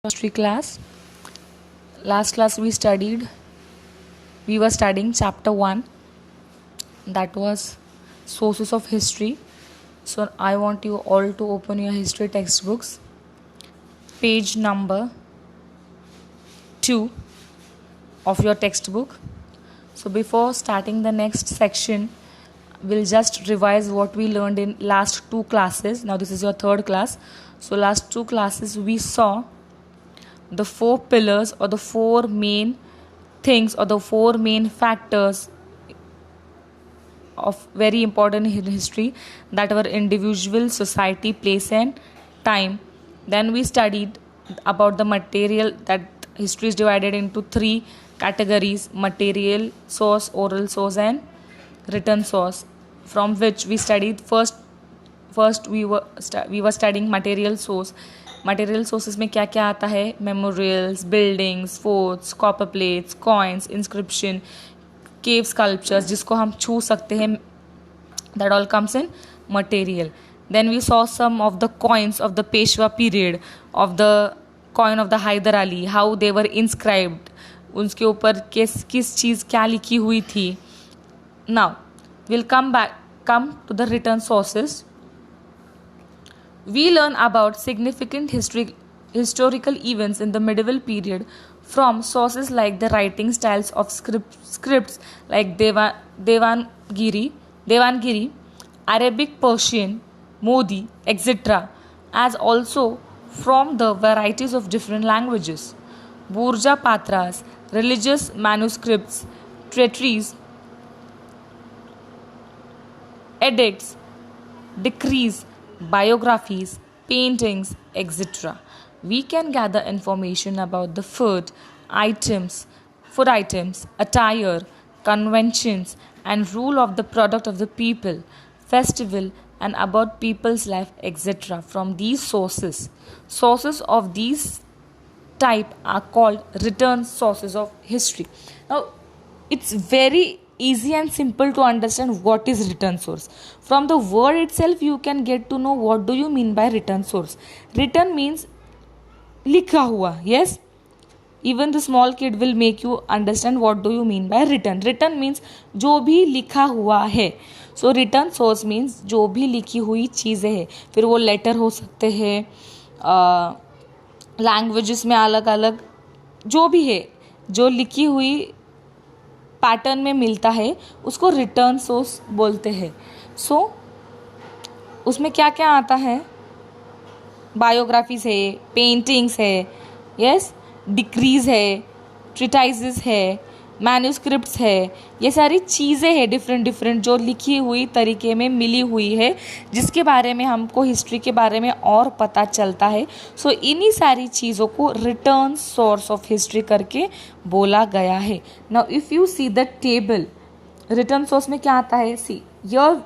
History class. Last class we were studying chapter 1, that was sources of history. So I want you all to open your history textbooks, page number 2 of your textbook. So before starting the next section, we'll just revise what we learned in last 2 classes. Now this is your 3rd class. So last 2 classes we saw the 4 pillars or the 4 main things or the 4 main factors of very important in history, that were individual, society, place and time. Then we studied about the material, that history is divided into 3 categories: material source, oral source and written source, from which we studied first we were studying material source. Material sources में क्या क्या आता है? Memorials, buildings, forts, copper plates, coins, inscription, cave sculptures जिसको हम छू सकते हैं, that all comes in material. Then we saw some of the coins of the Peshwa period, of the coin of the Haider Ali, how they were inscribed, उसके ऊपर किस चीज़ क्या लिखी हुई थी. Now will come to the written sources. We learn about significant historical events in the medieval period from sources like the writing styles of scripts like Devangiri, Arabic, Persian, Modi, etc., as also from the varieties of different languages. Burja Patras, religious manuscripts, treatises, edicts, decrees, biographies, paintings, etc. We can gather information about the food items, attire, conventions, and rule of the product of the people, festival, and about people's life, etc. from these sources. Sources of these type are called written sources of history. Now, it's very easy and simple to understand what is written source. From the word itself you can get to know what do you mean by written source. Written means लिखा हुआ. Yes, even the small kid will make you understand what do you mean by written. Written means जो भी लिखा हुआ है. So written source means जो भी लिखी हुई चीज़ें हैं. फिर वो लेटर हो सकते हैं, लैंग्वेजेस में अलग अलग जो भी है, जो लिखी हुई पैटर्न में मिलता है उसको रिटर्न सोर्स बोलते हैं. सो उसमें क्या क्या आता है? बायोग्राफीज है, पेंटिंग्स है, यस, डिक्रीज है, ट्रीटाइजेस है, मैन्यूस्क्रिप्ट्स है, ये सारी चीज़ें हैं डिफरेंट जो लिखी हुई तरीके में मिली हुई है, जिसके बारे में हमको हिस्ट्री के बारे में और पता चलता है. सो इन्हीं सारी चीज़ों को रिटर्न सोर्स ऑफ हिस्ट्री करके बोला गया है. Now if you see the table, return source में क्या आता है? सी योर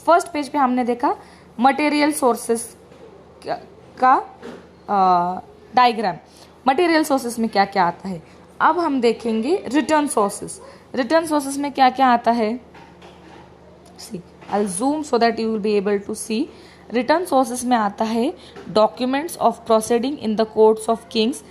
फर्स्ट पेज पे हमने देखा मटेरियल सोर्सेस का डायग्राम. मटेरियल सोर्सेस में क्या क्या आता है. अब हम देखेंगे रिटर्न सोर्सेस. रिटर्न सोर्सेस में क्या क्या आता है? See, I zoom so that you will be able to see. Written sources में आता है documents of proceeding in the courts of kings.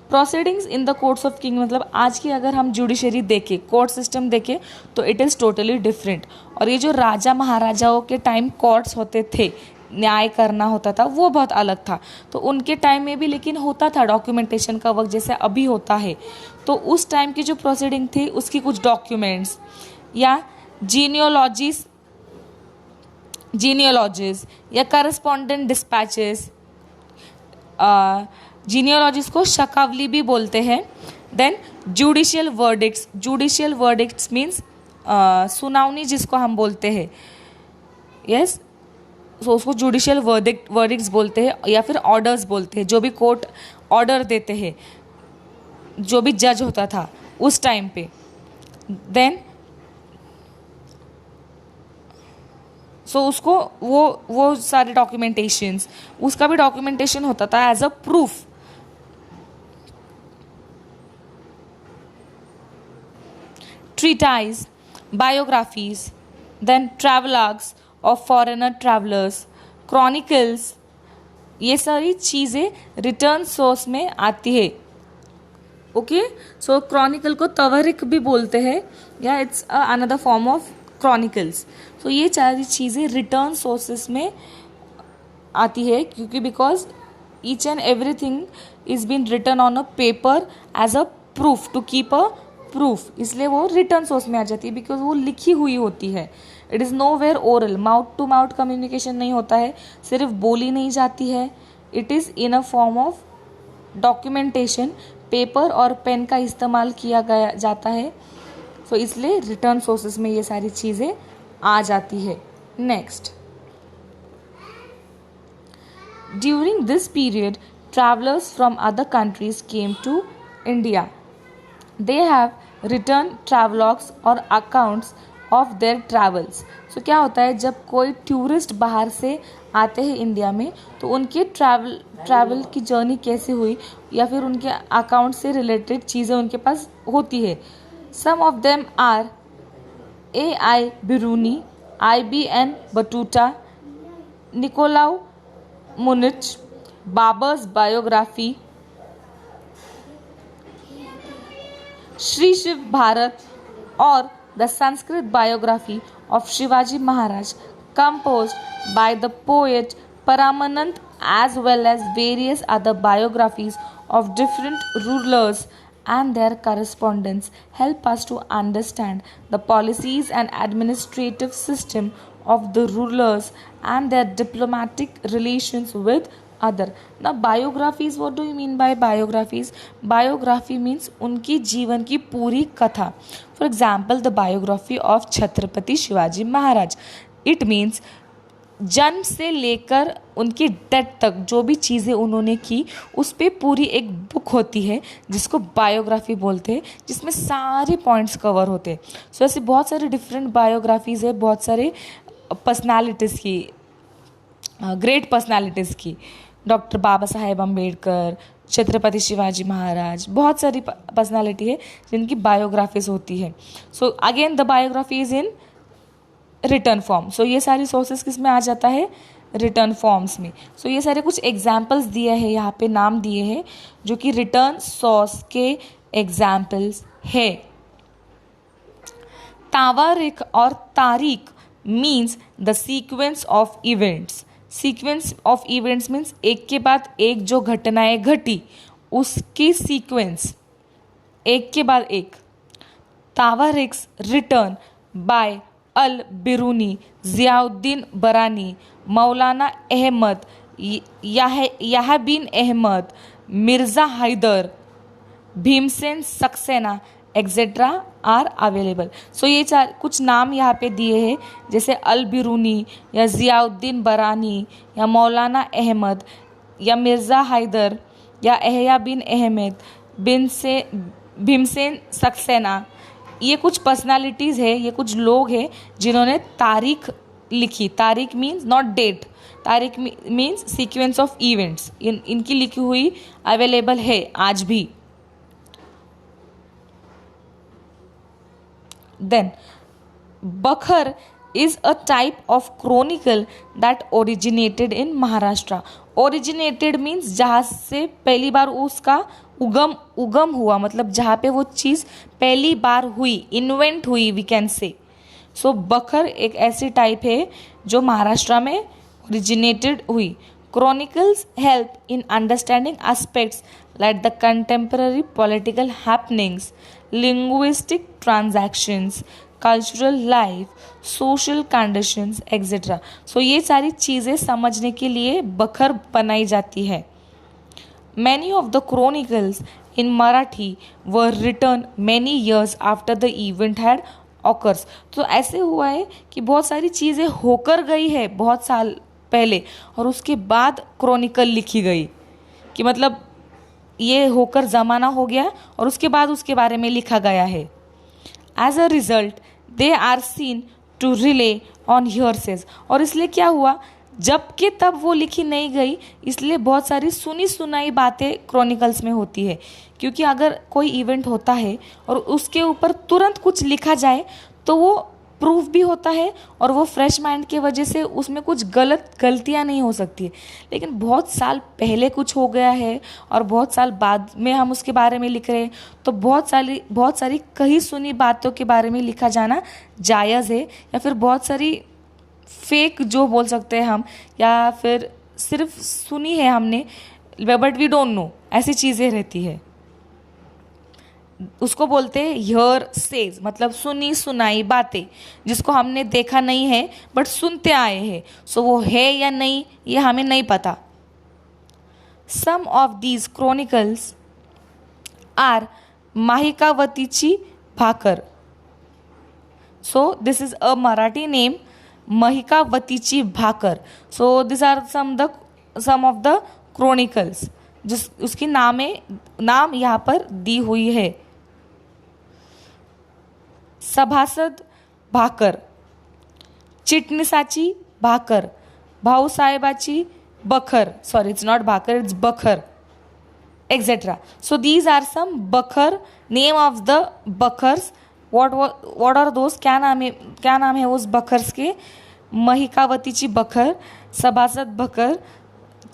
Proceedings in the courts of king मतलब आज की अगर हम जुडिशरी देखें, कोर्ट सिस्टम देखें तो इट इज़ टोटली डिफरेंट. और ये जो राजा महाराजाओं के टाइम कोर्ट्स होते थे, न्याय करना होता था, वो बहुत अलग था. तो उनके टाइम में भी लेकिन होता था डॉक्यूमेंटेशन का वर्क जैसे अभी होता है. तो उस टाइम की जो प्रोसीडिंग थी उसकी कुछ डॉक्यूमेंट्स या जीनियोलॉजीज या करस्पॉन्डेंट डिस्पैचेस, जीनियोलॉजीज को शकावली भी बोलते हैं. देन जुडिशियल वर्डिक्ट्स मीन्स सुनावनी जिसको हम बोलते हैं. यस, सो उसको जुडिशियल वर्डिक्ट्स बोलते हैं या फिर ऑर्डर्स बोलते हैं. जो भी कोर्ट ऑर्डर देते हैं, जो भी जज होता था उस टाइम पे. देन सो उसको वो सारे डॉक्यूमेंटेशंस, उसका भी डॉक्यूमेंटेशन होता था as a proof. Treatise, biographies, then travelogues of foreigner travelers, chronicles, ये सारी चीज़ें रिटर्न सोर्स में आती है। ओके, सो क्रॉनिकल को तवरिक भी बोलते हैं, या it's another form of chronicles. So ये सारी चीज़ें रिटर्न सोर्सेस में आती है, क्योंकि because each and everything is been written on a paper as a proof, to keep a proof, इसलिए वो रिटर्न सोर्स में आ जाती है, बिकॉज वो लिखी हुई होती है। It is nowhere oral, mouth to mouth communication नहीं होता है, सिर्फ बोली नहीं जाती है, it is in a form of documentation, paper और पेन का इस्तेमाल किया गया जाता है। सो इसलिए रिटर्न सोर्सेस में ये सारी चीज़ें आ जाती है। Next, during this period travelers from other countries came to India. They have written travelogues or accounts of their travels. So क्या होता है, जब कोई टूरिस्ट बाहर से आते हैं इंडिया में, तो उनके ट्रैवल की जर्नी कैसे हुई या फिर उनके अकाउंट से रिलेटेड चीज़ें उनके पास होती है। Some of them are A.I. Biruni, I.B.N. Battuta, Niccolao Manucci, Babur's biography, Shri Shiv Bharat और the Sanskrit biography of Shivaji Maharaj composed by the poet Paramanand, as well as various other biographies of different rulers and their correspondents, help us to understand the policies and administrative system of the rulers and their diplomatic relations with other. Now biographies, what do you mean by biographies? Biography means उनकी जीवन की पूरी कथा. For example, the biography of Chhatrapati Shivaji Maharaj. It means जन्म से लेकर उनकी death तक जो भी चीज़ें उन्होंने की, उस पर पूरी एक बुक होती है जिसको बायोग्राफी बोलते हैं, जिसमें सारे पॉइंट्स कवर होते हैं. सो ऐसे बहुत सारे डिफरेंट बायोग्राफीज़ है, बहुत सारे पर्सनालिटीज़ की, ग्रेट पर्सनालिटीज़ की. डॉक्टर बाबा साहेब अम्बेडकर, छत्रपति शिवाजी महाराज, बहुत सारी पर्सनालिटी है जिनकी बायोग्राफीज होती है. So again the biography is in written form. So ये सारी सोर्सेस किस में आ जाता है, रिटर्न फॉर्म्स में. सो ये सारे कुछ एग्जाम्पल्स दिए हैं, यहाँ पे नाम दिए हैं जो कि रिटर्न सोर्स के एग्जाम्पल्स है. तावारिक और तारीख means the sequence of events. Sequence of events means एक के बाद एक जो घटनाएं घटी उसकी सीक्वेंस, एक के बाद एक. तावारिक्स written by Al Biruni, Ziauddin Barani, Maulana Ahmad, Yahya bin Ahmad, Mirza Haider, Bhimsen Saxena etcetera are available. So ये चार कुछ नाम यहाँ पे दिए हैं, जैसे अल बिरूनी या जियाउद्दीन बरानी या मौलाना अहमद या मिर्ज़ा हैदर या याह्या बिन अहमद, भीमसेन सक्सेना. ये कुछ पर्सनालिटीज़ है, ये कुछ लोग हैं जिन्होंने तारीख लिखी. तारीख मीन्स नॉट डेट, तारीख मीन्स सीक्वेंस ऑफ इवेंट्स. इनकी लिखी हुई अवेलेबल है आज भी. Then, Bakhar is a type of chronicle that originated in Maharashtra. Originated means जहाँ से पहली बार उसका उगम हुआ, मतलब जहाँ पे वो चीज़ पहली बार हुई, इन्वेंट हुई, वी कैन से. सो बखर एक ऐसी टाइप है जो महाराष्ट्र में ओरिजिनेटेड हुई. Chronicles help in understanding aspects like the contemporary political happenings, linguistic transactions, cultural life, social conditions, etc. So ये सारी चीज़ें समझने के लिए बखर बनाई जाती है. Many of the chronicles in Marathi were written many years after the event had occurs. तो ऐसे हुआ है कि बहुत सारी चीज़ें होकर गई है बहुत साल पहले और उसके बाद क्रॉनिकल लिखी गई, कि मतलब ये होकर ज़माना हो गया और उसके बाद उसके बारे में लिखा गया है. As a result they are seen to rely on hearsays. और इसलिए क्या हुआ, जबकि तब वो लिखी नहीं गई, इसलिए बहुत सारी सुनी सुनाई बातें क्रॉनिकल्स में होती है. क्योंकि अगर कोई इवेंट होता है और उसके ऊपर तुरंत कुछ लिखा जाए तो वो प्रूफ भी होता है और वो फ्रेश माइंड की वजह से उसमें कुछ गलतियाँ नहीं हो सकती है। लेकिन बहुत साल पहले कुछ हो गया है और बहुत साल बाद में हम उसके बारे में लिख रहे हैं, तो बहुत सारी कही सुनी बातों के बारे में लिखा जाना जायज़ है, या फिर बहुत सारी फेक जो बोल सकते हैं हम, या फिर सिर्फ सुनी है हमने बट वी डोंट नो, ऐसी चीज़ें रहती है। उसको बोलते हैं हियर सेज, मतलब सुनी सुनाई बातें जिसको हमने देखा नहीं है बट सुनते आए हैं। सो वो है या नहीं ये हमें नहीं पता। Some of these chronicles are माहिकावतीची भाकर. So this is a Marathi name, महिकावतीची भाकर. So these are some of the chronicles जिस उसकी नाम यहाँ पर दी हुई है. सभासद भाकर, चिटणीसाची भाकर, भाऊसाहेबाची बखर, sorry it's not Bhaker, it's बखर, etc. So these are some बखर, name of the बखर्स. what are those, क्या नाम है उस बखर्स के? महिकावतीची बखर, सभासद बखर,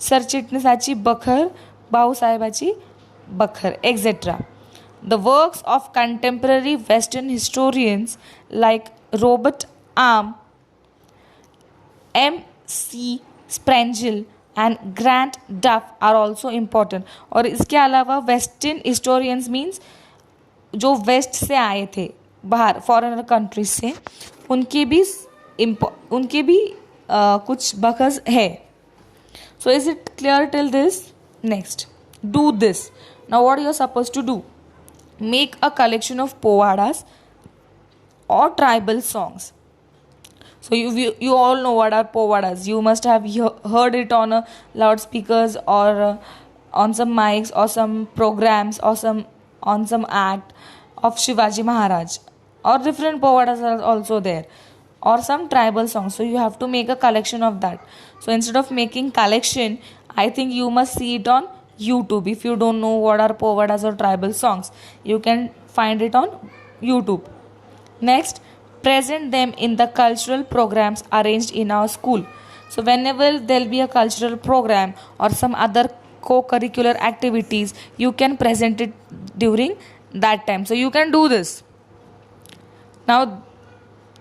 सरचिटणीसाची बखर, भाऊसाहेबाची बखर, etc. The works of contemporary Western historians like Robert Arm, M.C. Sprengel and Grant Duff are also important. और इसके अलावा वेस्टर्न हिस्टोरियंस मीन्स जो वेस्ट से आए थे, बाहर फॉरेनर कंट्रीज से, उनके भी कुछ बखस है. So is it clear till this? Next, do this. Now what you are supposed to do? Make a collection of povadas or tribal songs. So you all know what are povadas. You must have heard it on a loudspeakers or on some mics or some programs or on some act of Shivaji Maharaj, or different povadas are also there, or some tribal songs. So you have to make a collection of that. So instead of making collection, I think you must see it on YouTube. If you don't know what are povadas or tribal songs, you can find it on YouTube. Next, present them in the cultural programs arranged in our school. So whenever there will be a cultural program or some other co-curricular activities, you can present it during that time. So you can do this. Now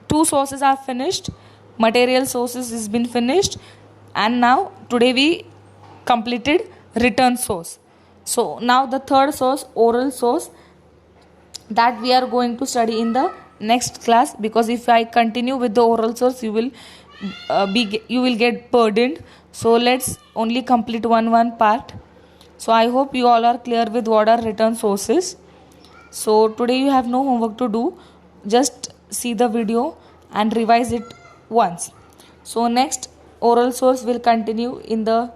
2 sources are finished. Material sources has been finished, and now today we completed written source. So now the third source, oral source, that we are going to study in the next class, because if I continue with the oral source, you will get burdened. So let's only complete one part. So I hope you all are clear with what are written sources. So today you have no homework to do, just see the video and revise it once. So next oral source will continue in the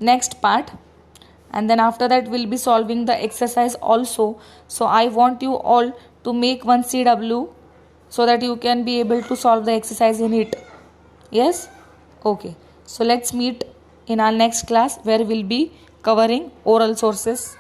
next part, and then after that we'll be solving the exercise also. So I want you all to make one CW so that you can be able to solve the exercise in it. Yes? Okay. So let's meet in our next class where we'll be covering oral sources.